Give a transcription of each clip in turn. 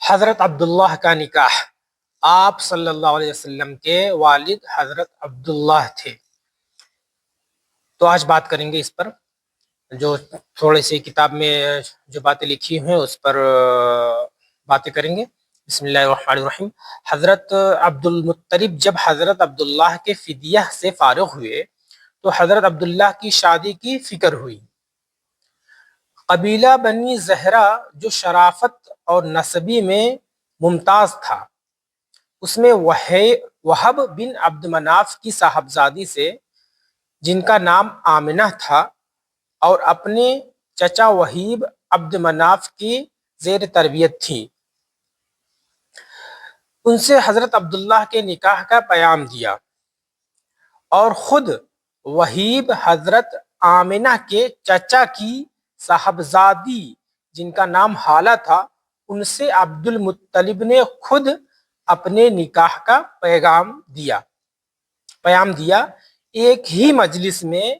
حضرت عبداللہ کا نکاح۔ آپ صلی اللہ علیہ وسلم کے والد حضرت عبداللہ تھے۔ تو آج بات کریں گے اس پر، جو تھوڑے سی کتاب میں جو باتیں لکھی ہیں اس پر باتیں کریں گے۔ بسم اللہ الرحمن الرحیم۔ حضرت عبد المطلب جب حضرت عبداللہ کے فدیہ سے فارغ ہوئے تو حضرت عبداللہ کی شادی کی فکر ہوئی۔ قبیلہ بنی زہرہ جو شرافت اور نسبی میں ممتاز تھا، اس میں وہب بن عبد مناف کی صاحبزادی سے، جن کا نام آمنہ تھا اور اپنے چچا وہیب عبد مناف کی زیر تربیت تھی، ان سے حضرت عبداللہ کے نکاح کا پیام دیا، اور خود وہیب حضرت آمنہ کے چچا کی صاحبزادی جن کا نام حالہ تھا، ان سے عبد المطلب نے خود اپنے نکاح کا پیام دیا۔ ایک ہی مجلس میں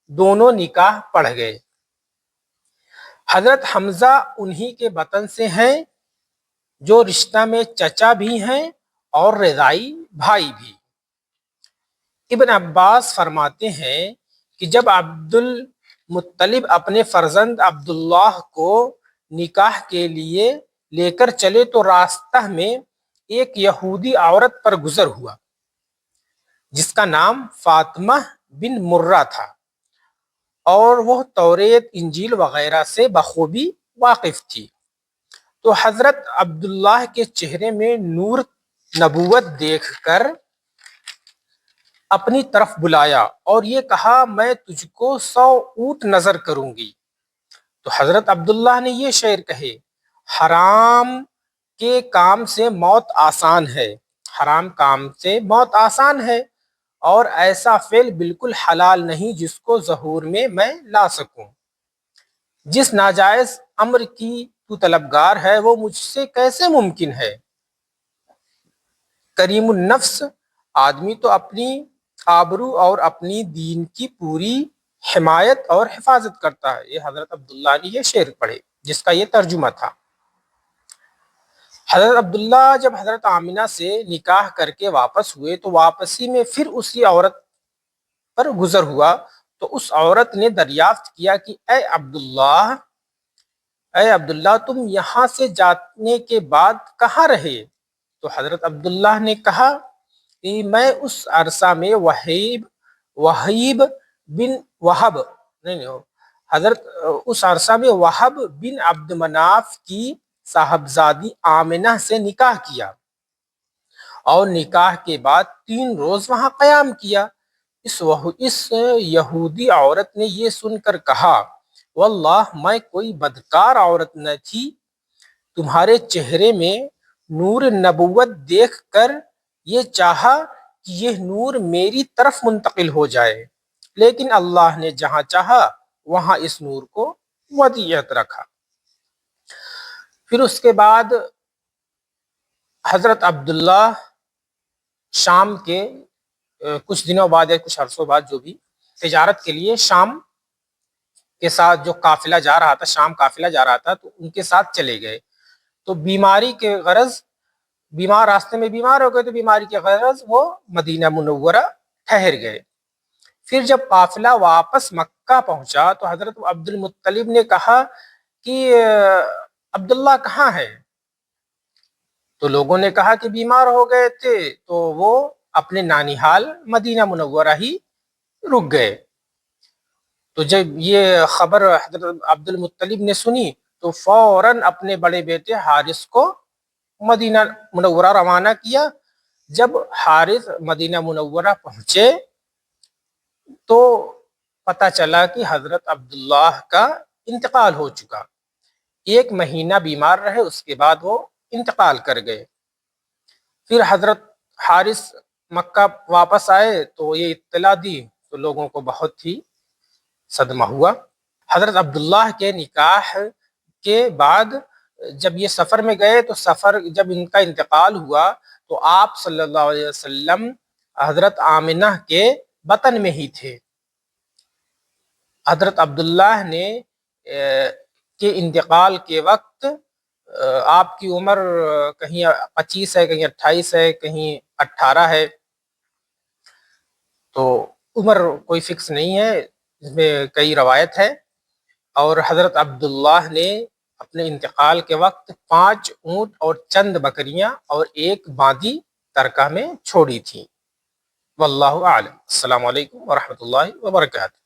دونوں نکاح پڑھ گئے۔ حضرت حمزہ انہی کے بطن سے ہیں، جو رشتہ میں چچا بھی ہیں اور رضائی بھائی بھی۔ ابن عباس فرماتے ہیں کہ جب عبد المطلب اپنے فرزند عبداللہ کو نکاح کے لیے لے کر چلے تو راستہ میں ایک یہودی عورت پر گزر ہوا، جس کا نام فاطمہ بن مرہ تھا، اور وہ توریت، انجیل وغیرہ سے بخوبی واقف تھی۔ تو حضرت عبداللہ کے چہرے میں نور نبوت دیکھ کر اپنی طرف بلایا اور یہ کہا، میں تجھ کو 100 اونٹ نظر کروں گی۔ تو حضرت عبداللہ نے یہ شعر کہے، حرام کے کام سے موت آسان ہے، حرام کام سے موت آسان ہے، اور ایسا فعل بالکل حلال نہیں جس کو ظہور میں لا سکوں۔ جس ناجائز امر کی تو طلبگار ہے، وہ مجھ سے کیسے ممکن ہے۔ کریم النفس آدمی تو اپنی آبرو اور اپنی دین کی پوری حمایت اور حفاظت کرتا ہے۔ یہ حضرت عبداللہ نے یہ شعر پڑھے، جس کا یہ ترجمہ تھا۔ حضرت عبداللہ جب حضرت آمنہ سے نکاح کر کے واپس ہوئے تو واپسی میں پھر اسی عورت پر گزر ہوا، تو اس عورت نے دریافت کیا کہ اے عبداللہ تم یہاں سے جانے کے بعد کہاں رہے؟ تو حضرت عبداللہ نے کہا کہ میں اس عرصہ میں وہب بن عبد مناف کی صاحبزادی آمنہ سے نکاح کیا، اور نکاح کے بعد 3 روز وہاں قیام کیا۔ اس یہودی عورت نے یہ سن کر کہا، واللہ میں کوئی بدکار عورت نہ تھی، تمہارے چہرے میں نور نبوت دیکھ کر یہ چاہا کہ یہ نور میری طرف منتقل ہو جائے، لیکن اللہ نے جہاں چاہا وہاں اس نور کو ودیعت رکھا۔ پھر اس کے بعد حضرت عبداللہ شام کے کچھ دنوں بعد یا کچھ عرصوں بعد جو بھی تجارت کے لیے شام کے ساتھ جو قافلہ جا رہا تھا، شام قافلہ جا رہا تھا، تو ان کے ساتھ چلے گئے۔ تو بیماری کے غرض، راستے میں بیمار ہو گئے تو بیماری کے غرض وہ مدینہ منورہ ٹھہر گئے۔ پھر جب قافلہ واپس مکہ پہنچا تو حضرت عبد المطلب نے کہا کہ عبداللہ کہاں ہے؟ تو لوگوں نے کہا کہ بیمار ہو گئے تھے، تو وہ اپنے نانیحال مدینہ منورہ ہی رک گئے۔ تو جب یہ خبر حضرت عبد المطلب نے سنی تو فوراً اپنے بڑے بیٹے حارث کو مدینہ منورہ روانہ کیا۔ جب حارث مدینہ منورہ پہنچے تو پتہ چلا کہ حضرت عبداللہ کا انتقال ہو چکا۔ 1 مہینہ بیمار رہے، اس کے بعد وہ انتقال کر گئے۔ پھر حضرت حارث مکہ واپس آئے تو یہ اطلاع دی تو لوگوں کو بہت ہی صدمہ ہوا۔ حضرت عبداللہ کے نکاح کے بعد جب یہ سفر میں گئے تو جب ان کا انتقال ہوا تو آپ صلی اللہ علیہ وسلم حضرت آمنہ کے بطن میں ہی تھے۔ حضرت عبداللہ کے انتقال کے وقت آپ کی عمر کہیں 25 ہے، کہیں 28 ہے، کہیں 18 ہے، تو عمر کوئی فکس نہیں ہے، اس میں کئی روایت ہے۔ اور حضرت عبداللہ نے اپنے انتقال کے وقت 5 اونٹ اور چند بکریاں اور ایک باندی ترکہ میں چھوڑی تھیں۔ واللہ اعلم۔ السلام علیکم ورحمۃ اللہ وبرکاتہ۔